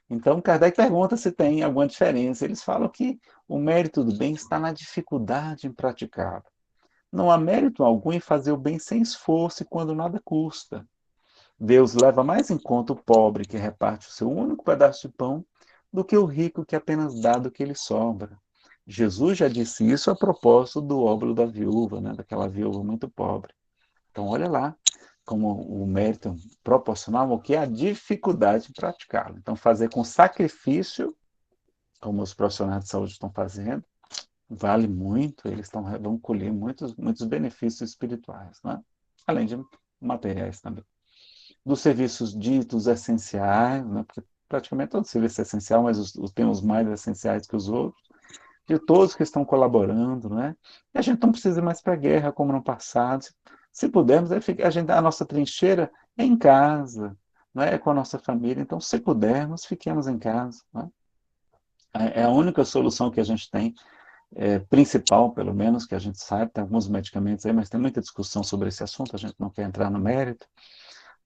Speaker 1: Então, Kardec pergunta se tem alguma diferença. Eles falam que o mérito do bem está na dificuldade em praticá-lo. Não há mérito algum em fazer o bem sem esforço e quando nada custa. Deus leva mais em conta o pobre que reparte o seu único pedaço de pão do que o rico que apenas dá do que lhe sobra. Jesus já disse isso a propósito do óbolo da viúva, né, daquela viúva muito pobre. Então, olha lá como o mérito proporcional ao que é a dificuldade de praticá-lo. Então, fazer com sacrifício, como os profissionais de saúde estão fazendo, vale muito, vão colher muitos benefícios espirituais, né? Além de materiais também. Dos serviços ditos essenciais, né? Porque praticamente todo serviço é essencial, mas tem os mais essenciais que os outros, de todos que estão colaborando, né? E a gente não precisa ir mais para a guerra como no passado. Se pudermos, a nossa trincheira é em casa, né? É com a nossa família. Então, se pudermos, fiquemos em casa, né? É a única solução que a gente tem, principal, pelo menos, que a gente sabe. Tem alguns medicamentos aí, mas tem muita discussão sobre esse assunto, a gente não quer entrar no mérito,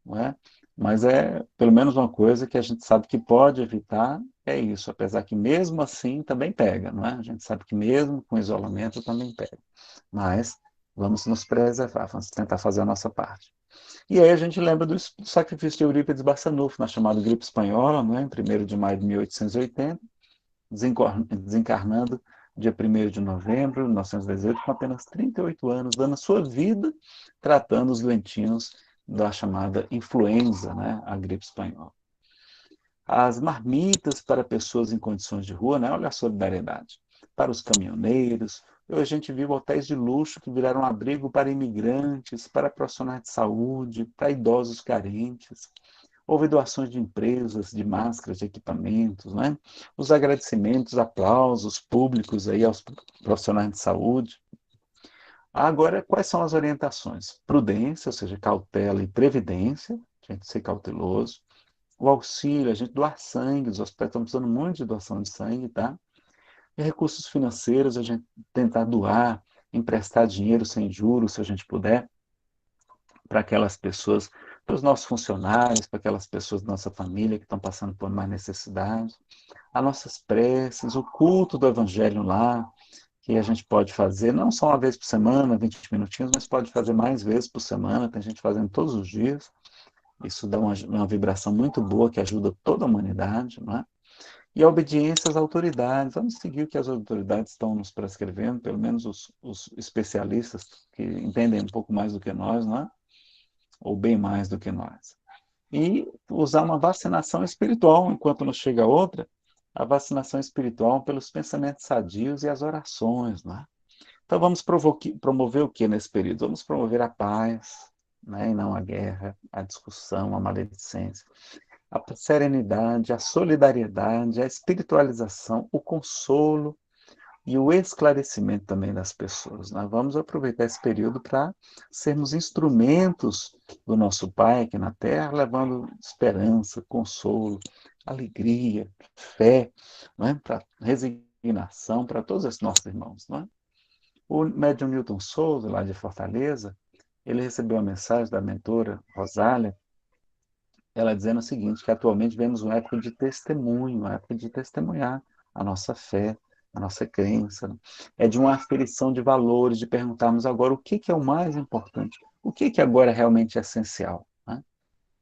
Speaker 1: não é? Mas é pelo menos uma coisa que a gente sabe que pode evitar, é isso, apesar que mesmo assim também pega, não é? A gente sabe que mesmo com isolamento também pega. Mas vamos nos preservar, vamos tentar fazer a nossa parte. E aí a gente lembra do sacrifício de Eurípides Barçanufo, na chamada gripe espanhola, né, em 1º de maio de 1880, desencarnando dia 1º de novembro de 1918, com apenas 38 anos, dando a sua vida tratando os doentinhos da chamada influenza, né, a gripe espanhola. As marmitas para pessoas em condições de rua, né, olha a solidariedade. Para os caminhoneiros, hoje a gente viu hotéis de luxo que viraram abrigo para imigrantes, para profissionais de saúde, para idosos carentes. Houve doações de empresas, de máscaras, de equipamentos, né? Os agradecimentos, aplausos públicos aí aos profissionais de saúde. Agora, quais são as orientações? Prudência, ou seja, cautela e previdência, a gente ser cauteloso. O auxílio, a gente doar sangue, os hospitais estão precisando muito de doação de sangue, tá? E recursos financeiros, a gente tentar doar, emprestar dinheiro sem juros, se a gente puder, para aquelas pessoas, para os nossos funcionários, para aquelas pessoas da nossa família que estão passando por mais necessidade. As nossas preces, o culto do Evangelho lá, que a gente pode fazer, não só uma vez por semana, 20 minutinhos, mas pode fazer mais vezes por semana, tem gente fazendo todos os dias. Isso dá uma vibração muito boa que ajuda toda a humanidade, não é? E a obediência às autoridades. Vamos seguir o que as autoridades estão nos prescrevendo, pelo menos os especialistas que entendem um pouco mais do que nós, não é? Ou bem mais do que nós. E usar uma vacinação espiritual, enquanto não chega outra, a vacinação espiritual pelos pensamentos sadios e as orações, não é? Então vamos promover o que nesse período? Vamos promover a paz, né, e não a guerra, a discussão, a maledicência, a serenidade, a solidariedade, a espiritualização, o consolo e o esclarecimento também das pessoas. Nós vamos aproveitar esse período para sermos instrumentos do nosso Pai aqui na Terra, levando esperança, consolo, alegria, fé, não é? Para resignação para todos esses nossos irmãos. Não é? O médium Newton Souza, lá de Fortaleza, ele recebeu a mensagem da mentora Rosália, ela dizendo o seguinte, que atualmente vemos uma época de testemunho, uma época de testemunhar a nossa fé, a nossa crença. É de uma aferição de valores, de perguntarmos agora o que é o mais importante, o que agora é realmente essencial. Né?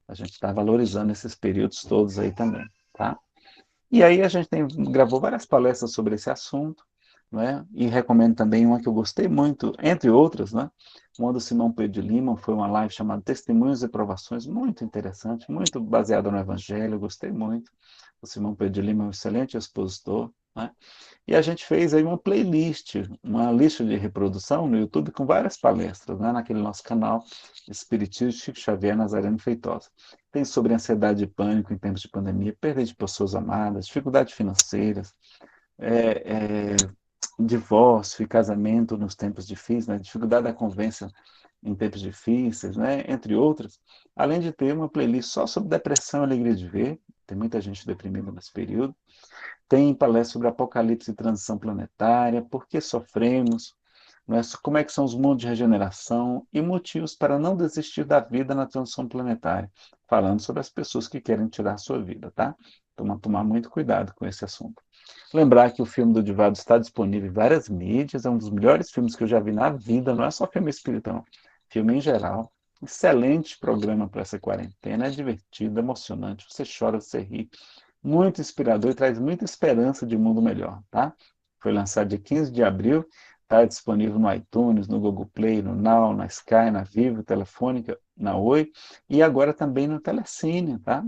Speaker 1: A gente está valorizando esses períodos todos aí também. Tá? E aí a gente gravou várias palestras sobre esse assunto, né? E recomendo também uma que eu gostei muito, entre outras, né? Uma do Simão Pedro de Lima, foi uma live chamada Testemunhos e Provações, muito interessante, muito baseada no Evangelho, eu gostei muito. O Simão Pedro de Lima é um excelente expositor, né? E a gente fez aí uma playlist, uma lista de reprodução no YouTube com várias palestras, né? Naquele nosso canal Espiritismo Chico Xavier Nazareno Feitosa. Tem sobre ansiedade e pânico em tempos de pandemia, perda de pessoas amadas, dificuldades financeiras, é, divórcio e casamento nos tempos difíceis, né? Dificuldade da convivência em tempos difíceis, né? Entre outras. Além de ter uma playlist só sobre depressão e alegria de ver, tem muita gente deprimida nesse período. Tem palestra sobre apocalipse e transição planetária, por que sofremos, né? Como é que são os mundos de regeneração e motivos para não desistir da vida na transição planetária, falando sobre as pessoas que querem tirar a sua vida, tá? Então, tomar muito cuidado com esse assunto. Lembrar que o filme do Divaldo está disponível em várias mídias, é um dos melhores filmes que eu já vi na vida, não é só filme espírita, não. Filme em geral. Excelente programa para essa quarentena, é divertido, emocionante, você chora, você ri, muito inspirador e traz muita esperança de um mundo melhor, tá? Foi lançado dia 15 de abril, está disponível no iTunes, no Google Play, no Now, na Sky, na Vivo, Telefônica, na Oi e agora também no Telecine, tá?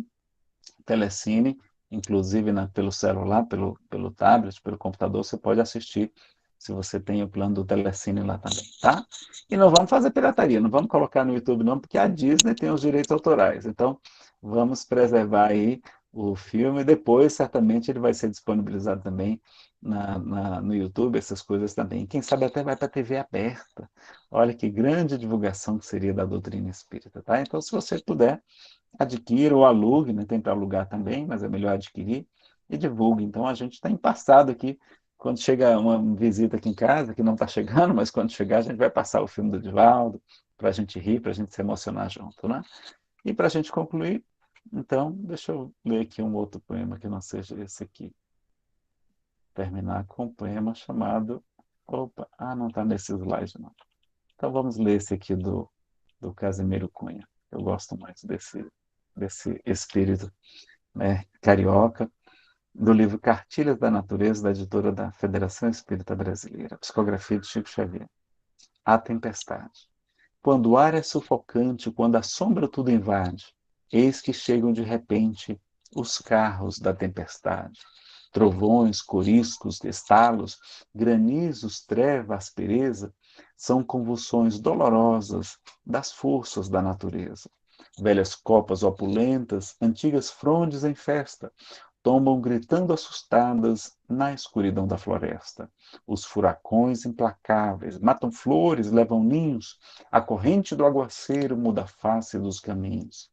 Speaker 1: Telecine, inclusive pelo celular, pelo tablet, pelo computador, você pode assistir se você tem o plano do Telecine lá também, tá? E não vamos fazer pirataria, não vamos colocar no YouTube não, porque a Disney tem os direitos autorais. Então, vamos preservar aí o filme. Depois, certamente, ele vai ser disponibilizado também no YouTube, essas coisas também. Quem sabe até vai para a TV aberta. Olha que grande divulgação que seria da doutrina espírita, tá? Então, se você puder, adquira ou alugue, né? Tem para alugar também, mas é melhor adquirir e divulgue. Então a gente está empastado aqui. Quando chega uma visita aqui em casa, que não está chegando, mas quando chegar a gente vai passar o filme do Divaldo, para a gente rir, para a gente se emocionar junto, né? E para a gente concluir, então, deixa eu ler aqui um outro poema que não seja esse aqui. Terminar com um poema chamado. Opa, não está nesse slide, não. Então vamos ler esse aqui do Casimiro Cunha. Eu gosto muito desse espírito, né, carioca, do livro Cartilhas da Natureza, da editora da Federação Espírita Brasileira, psicografia de Chico Xavier. A tempestade. Quando o ar é sufocante, quando a sombra tudo invade, eis que chegam de repente os carros da tempestade. Trovões, coriscos, estalos, granizos, treva, aspereza, são convulsões dolorosas das forças da natureza. Velhas copas opulentas, antigas frondes em festa, tombam gritando assustadas na escuridão da floresta. Os furacões implacáveis matam flores, levam ninhos, a corrente do aguaceiro muda a face dos caminhos.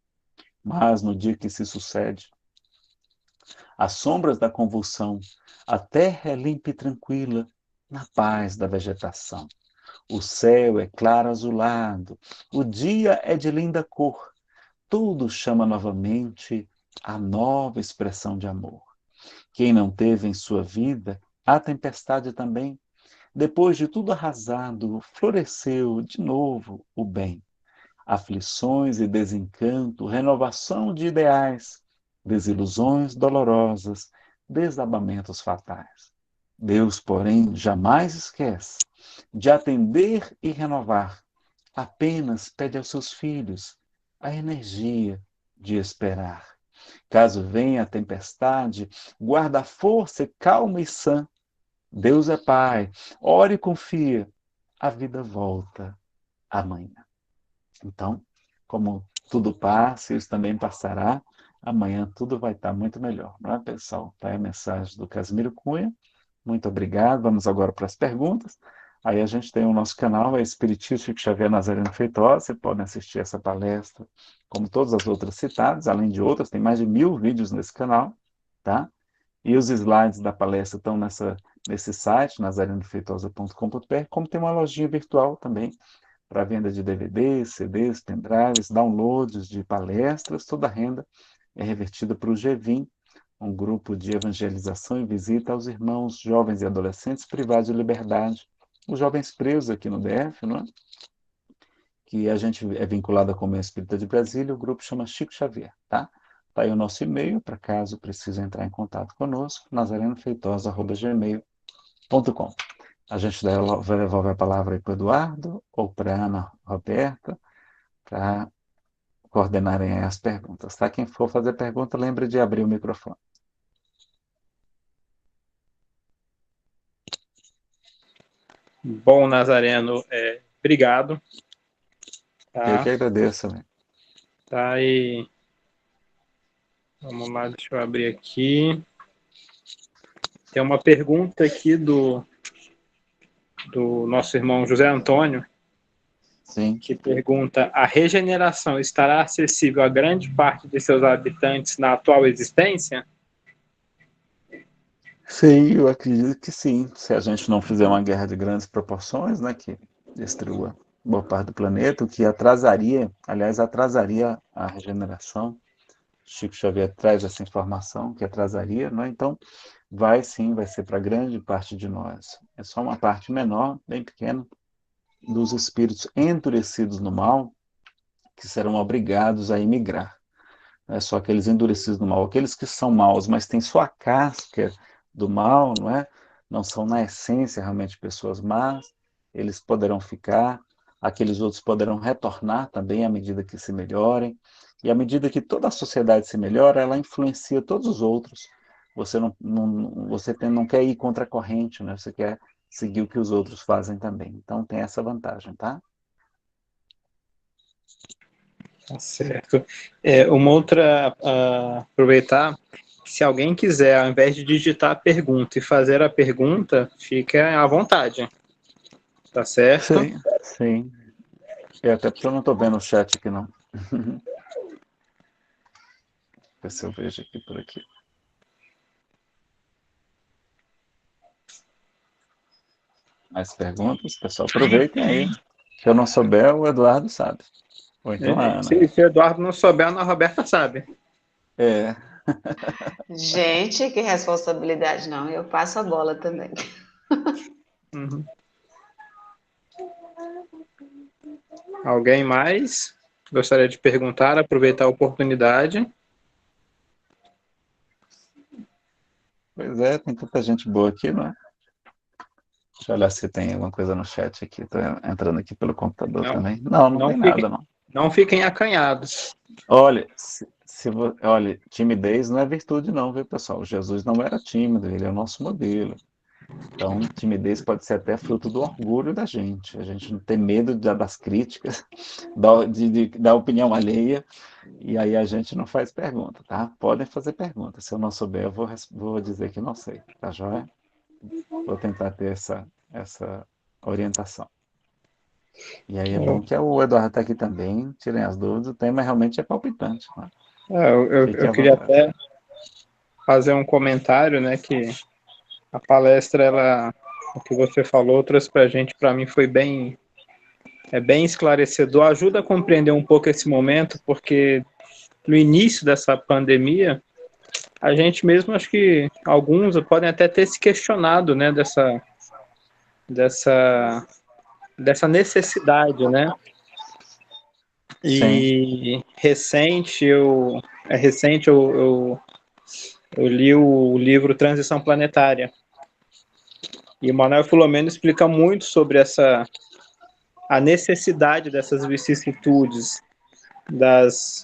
Speaker 1: Mas no dia que se sucede, as sombras da convulsão, a terra é limpa e tranquila, na paz da vegetação. O céu é claro azulado, o dia é de linda cor, tudo chama novamente a nova expressão de amor. Quem não teve em sua vida a tempestade também, depois de tudo arrasado, floresceu de novo o bem. Aflições e desencanto, renovação de ideais, desilusões dolorosas, desabamentos fatais. Deus, porém, jamais esquece de atender e renovar. Apenas pede aos seus filhos a energia de esperar. Caso venha a tempestade, guarda a força calma e sã. Deus é Pai, ore e confia, a vida volta amanhã. Então, como tudo passa, isso também passará, amanhã tudo vai estar muito melhor, não é, pessoal? Tá aí a mensagem do Casimiro Cunha. Muito obrigado. Vamos agora para as perguntas. Aí a gente tem o nosso canal, é Espiritismo Chico Xavier Nazareno Feitosa. Você pode assistir essa palestra, como todas as outras citadas, além de outras, tem mais de 1000 vídeos nesse canal, tá? E os slides da palestra estão nesse site, nazarenofeitosa.com.br, como tem uma lojinha virtual também, para venda de DVDs, CDs, pendrives, downloads de palestras. Toda a renda é revertida para o GVIM, um grupo de evangelização e visita aos irmãos jovens e adolescentes privados de liberdade, os jovens presos aqui no DF, não é? Que a gente é vinculado à Companhia Espírita de Brasília, o grupo chama Chico Xavier, tá? Tá aí o nosso e-mail, para caso precise entrar em contato conosco, nazarenofeitosa@gmail.com. A gente devolve a palavra para o Eduardo ou para a Ana Roberta, para coordenarem as perguntas, tá? Quem for fazer pergunta, lembre de abrir o microfone.
Speaker 2: Bom, Nazareno, obrigado.
Speaker 1: Eu
Speaker 2: Tá,
Speaker 1: que agradeço, né?
Speaker 2: tá, e vamos lá, deixa eu abrir aqui. Tem uma pergunta aqui do nosso irmão José Antônio,
Speaker 1: Sim.
Speaker 2: que pergunta: a regeneração estará acessível a grande parte de seus habitantes na atual existência?
Speaker 1: Sim, eu acredito que sim. Se a gente não fizer uma guerra de grandes proporções, né, que destrua boa parte do planeta, o que atrasaria, aliás, atrasaria a regeneração. Chico Xavier traz essa informação que atrasaria, né? Então, vai sim, vai ser para grande parte de nós. É só uma parte menor, bem pequena, dos espíritos endurecidos no mal que serão obrigados a emigrar. Não é só aqueles endurecidos no mal, aqueles que são maus, mas têm só a casca do mal, não é? Não são na essência realmente pessoas más, eles poderão ficar, aqueles outros poderão retornar também à medida que se melhorem, e à medida que toda a sociedade se melhora, ela influencia todos os outros. Você não quer ir contra a corrente, né? Você quer seguir o que os outros fazem também. Então tem essa vantagem, tá?
Speaker 2: Tá certo. Uma outra, aproveitar, se alguém quiser, ao invés de digitar a pergunta e fazer a pergunta, fica à vontade. Tá certo?
Speaker 1: Sim, sim. Até porque eu não estou vendo o chat aqui, não. Ver se eu vejo aqui por aqui. Mais perguntas? Pessoal, aproveitem aí. Se eu não souber, o Eduardo sabe. Ou então a Ana.
Speaker 2: Se o Eduardo não souber, a Ana Roberta sabe.
Speaker 1: É.
Speaker 3: Gente, que responsabilidade, não. Eu passo a bola também.
Speaker 2: Uhum. Alguém mais? gostaria de perguntar, aproveitar a oportunidade.
Speaker 1: Pois é, tem tanta gente boa aqui, não é? Deixa eu olhar se tem alguma coisa no chat aqui. Estou entrando aqui pelo computador
Speaker 2: Não,
Speaker 1: também. Não, não
Speaker 2: não
Speaker 1: tem
Speaker 2: fiquem,
Speaker 1: nada, não.
Speaker 2: não fiquem acanhados.
Speaker 1: Olha, olha, timidez não é virtude não, viu, pessoal? Jesus não era tímido, ele é o nosso modelo. Então, timidez pode ser até fruto do orgulho da gente. A gente não tem medo das críticas, da opinião alheia, e aí a gente não faz pergunta, tá? Podem fazer pergunta. Se eu não souber, eu vou dizer que não sei, tá joia? Vou tentar ter essa orientação. E aí é bom que o Eduardo está aqui também, tirem as dúvidas, o tema realmente é palpitante, né? Fiquem
Speaker 2: Eu
Speaker 1: à
Speaker 2: queria
Speaker 1: vontade.
Speaker 2: até fazer um comentário, né, que a palestra, o que você falou, trouxe para a gente, para mim foi bem esclarecedor, ajuda a compreender um pouco esse momento, porque no início dessa pandemia, a gente mesmo, acho que alguns podem até ter se questionado, né, dessa, dessa necessidade, né?
Speaker 1: Sim,
Speaker 2: E recente eu li o livro Transição Planetária. E o Manuel Filomeno explica muito sobre a necessidade dessas vicissitudes,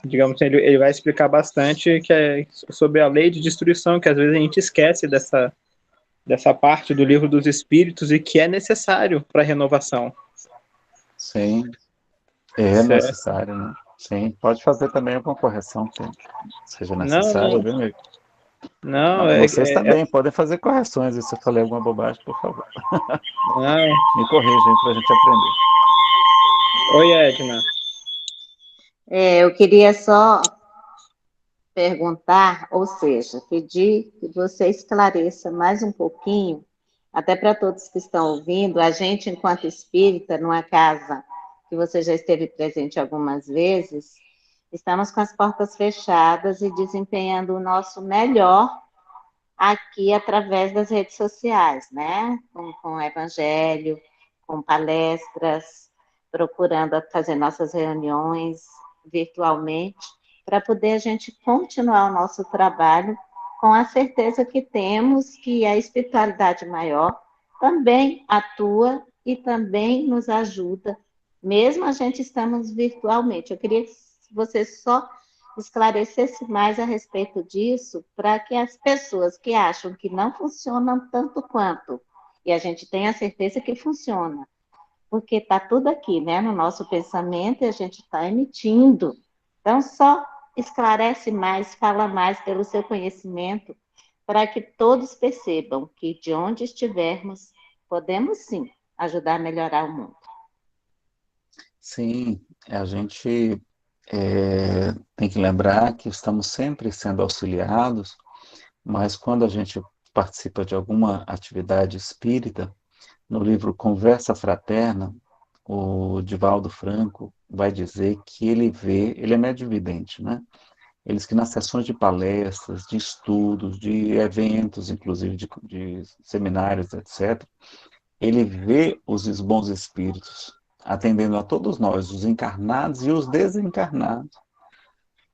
Speaker 2: digamos assim, ele vai explicar bastante que é sobre a lei de destruição, que às vezes a gente esquece dessa parte do livro dos espíritos e que é necessário para a renovação.
Speaker 1: sim, é
Speaker 2: Certo?
Speaker 1: necessário, né? Sim, pode fazer também alguma correção que seja
Speaker 2: Não,
Speaker 1: necessária,
Speaker 2: não,
Speaker 1: viu, amigo?
Speaker 2: não,
Speaker 1: Não, vocês também podem fazer correções, e se eu falei alguma bobagem, por favor,
Speaker 2: não.
Speaker 1: me corrijam para a gente aprender.
Speaker 2: Oi, Edna.
Speaker 3: Eu queria só perguntar, ou seja, pedir que você esclareça mais um pouquinho, até para todos que estão ouvindo, a gente, enquanto espírita, numa casa que você já esteve presente algumas vezes, estamos com as portas fechadas e desempenhando o nosso melhor aqui através das redes sociais, né? Com o evangelho, com palestras, procurando fazer nossas reuniões virtualmente, para poder a gente continuar o nosso trabalho com a certeza que temos que a espiritualidade maior também atua e também nos ajuda, mesmo a gente estamos virtualmente. Eu queria que você só esclarecesse mais a respeito disso, para que as pessoas que acham que não funcionam tanto quanto, e a gente tem a certeza que funciona, porque está tudo aqui, né, no nosso pensamento e a gente está emitindo. Então, só esclarece mais, fala mais pelo seu conhecimento, para que todos percebam que de onde estivermos, podemos sim ajudar a melhorar o mundo.
Speaker 1: Sim, a gente tem que lembrar que estamos sempre sendo auxiliados, mas quando a gente participa de alguma atividade espírita, no livro Conversa Fraterna, o Divaldo Franco vai dizer que ele é médium-vidente, né? Eles que nas sessões de palestras, de estudos, de eventos, inclusive de seminários, etc., ele vê os bons espíritos atendendo a todos nós, os encarnados e os desencarnados.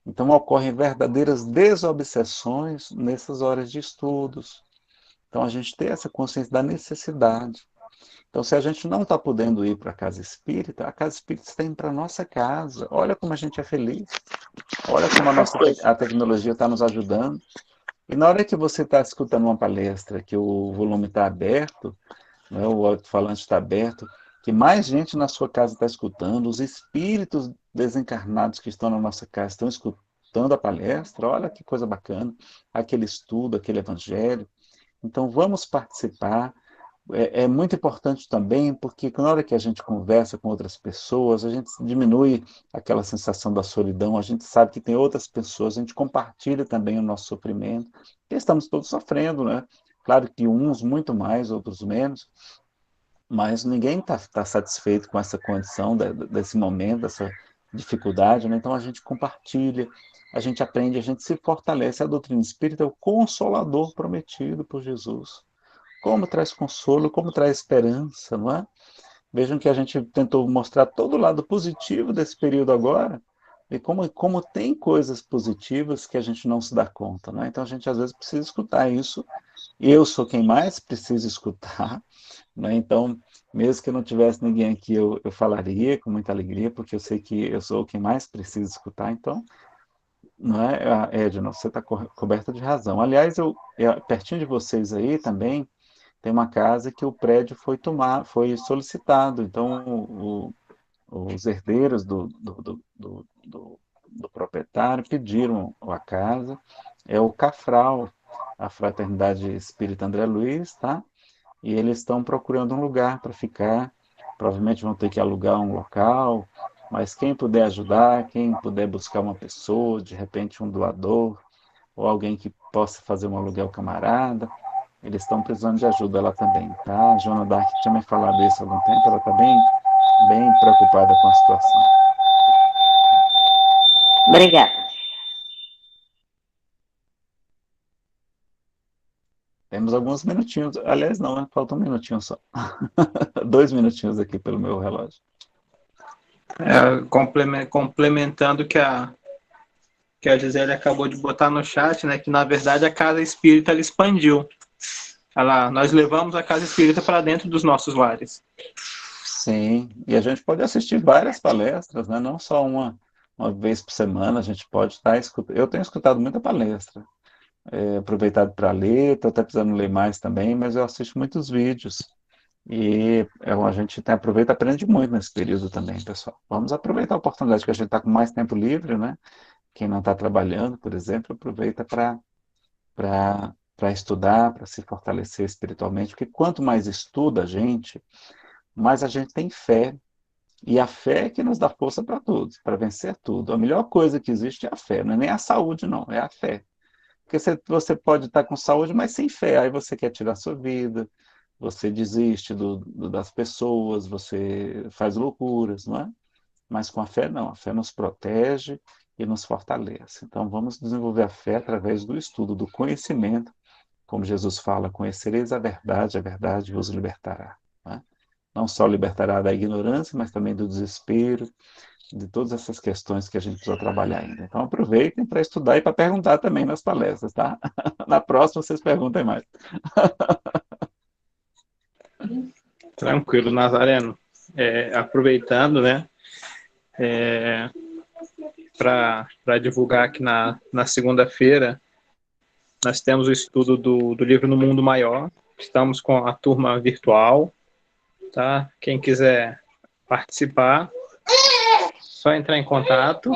Speaker 1: Então ocorrem verdadeiras desobsessões nessas horas de estudos. Então a gente tem essa consciência da necessidade. Então, se a gente não está podendo ir para a casa espírita está indo para a nossa casa. Olha como a gente é feliz. Olha como a tecnologia está nos ajudando. E na hora que você está escutando uma palestra, que o volume está aberto, né, o alto-falante está aberto, que mais gente na sua casa está escutando, os espíritos desencarnados que estão na nossa casa estão escutando a palestra, olha que coisa bacana, aquele estudo, aquele evangelho. Então, vamos participar. É muito importante também, porque na hora que a gente conversa com outras pessoas, a gente diminui aquela sensação da solidão, a gente sabe que tem outras pessoas, a gente compartilha também o nosso sofrimento, porque estamos todos sofrendo, né? Claro que uns muito mais, outros menos, mas ninguém está satisfeito com essa condição, desse momento, dessa dificuldade, né? Então a gente compartilha, a gente aprende, a gente se fortalece. A doutrina espírita é o consolador prometido por Jesus. Como traz consolo, como traz esperança, não é? Vejam que a gente tentou mostrar todo o lado positivo desse período agora, E como tem coisas positivas que a gente não se dá conta, né? Então a gente às vezes precisa escutar isso. Eu sou quem mais precisa escutar, né? Então, mesmo que não tivesse ninguém aqui, eu falaria com muita alegria, porque eu sei que eu sou quem mais precisa escutar. Então, não é, Edna, você está coberta de razão. Aliás, pertinho de vocês aí também tem uma casa que o prédio foi solicitado. Então, os herdeiros do proprietário pediram a casa. É o Cafral, a Fraternidade Espírita André Luiz, tá? E eles estão procurando um lugar para ficar. Provavelmente vão ter que alugar um local, mas quem puder ajudar, quem puder buscar uma pessoa, de repente um doador, ou alguém que possa fazer um aluguel camarada, eles estão precisando de ajuda lá também, tá? A Joana Dark tinha me falado isso há algum tempo, ela está bem preocupada com a situação.
Speaker 3: Obrigada.
Speaker 1: Temos alguns minutinhos, aliás, não, né? Falta um minutinho só. 2 minutinhos aqui pelo meu relógio.
Speaker 2: Complementando o que a Gisele acabou de botar no chat, né, que na verdade a casa espírita ela expandiu. Nós levamos a casa espírita para dentro dos nossos lares.
Speaker 1: Sim, e a gente pode assistir várias palestras, né? Não só uma vez por semana, a gente pode estar escutando. Eu tenho escutado muita palestra, aproveitado para ler, estou até precisando ler mais também, mas eu assisto muitos vídeos. E a gente aproveita e aprende muito nesse período também, pessoal. Vamos aproveitar a oportunidade que a gente está com mais tempo livre, né? Quem não está trabalhando, por exemplo, aproveita para estudar, para se fortalecer espiritualmente, porque quanto mais estuda mais a gente tem fé. E a fé é que nos dá força para tudo, para vencer tudo. A melhor coisa que existe é a fé, não é nem a saúde, não, é a fé. Porque você pode estar com saúde, mas sem fé. Aí você quer tirar a sua vida, você desiste das pessoas, você faz loucuras, não é? Mas com a fé, não. A fé nos protege e nos fortalece. Então, vamos desenvolver a fé através do estudo, do conhecimento. Como Jesus fala, conhecereis a verdade vos libertará. Não é? Não só libertará da ignorância, mas também do desespero, de todas essas questões que a gente precisa trabalhar ainda. Então aproveitem para estudar e para perguntar também nas palestras, tá? Na próxima vocês perguntem mais.
Speaker 2: Tranquilo, Nazareno. Aproveitando, né, para divulgar aqui na segunda-feira, nós temos o estudo do livro No Mundo Maior. Estamos com a turma virtual, tá? Quem quiser participar, só entrar em contato.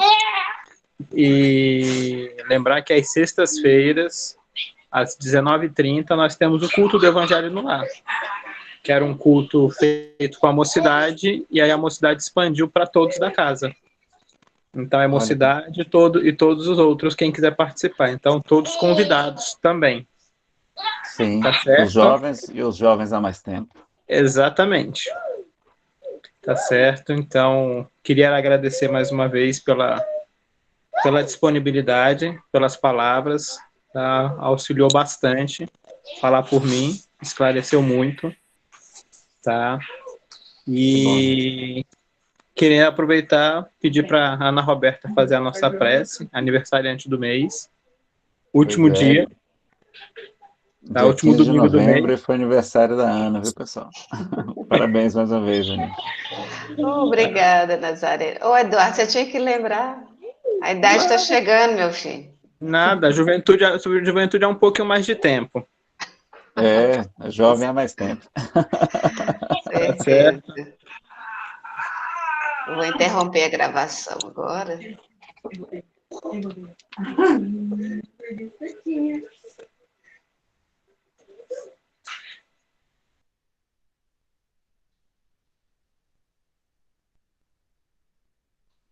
Speaker 2: E lembrar que às sextas-feiras, às 19h30, nós temos o culto do Evangelho no Lar, que era um culto feito com a mocidade, e aí a mocidade expandiu para todos da casa. Então é mocidade e todos os outros, quem quiser participar. Então, todos convidados também.
Speaker 1: Sim,
Speaker 2: Tá certo?
Speaker 1: os jovens há mais tempo.
Speaker 2: Exatamente. Tá certo? Então, queria agradecer mais uma vez pela disponibilidade, pelas palavras, tá? Auxiliou bastante. Falar por mim, esclareceu muito, tá? E queria aproveitar, pedir para Ana Roberta fazer a nossa prece, aniversariante do mês, último dia.
Speaker 1: Dia
Speaker 2: último
Speaker 1: 15 de
Speaker 2: domingo do
Speaker 1: novembro
Speaker 2: mês.
Speaker 1: foi aniversário da Ana, viu, pessoal? Parabéns mais uma vez, Aninha.
Speaker 3: Obrigada, Nazaré. Ô, Eduardo, você tinha que lembrar. A idade está chegando, meu filho.
Speaker 2: Nada, a juventude é um pouquinho mais de tempo.
Speaker 1: A jovem há mais tempo.
Speaker 3: Certeza. Vou interromper a gravação agora.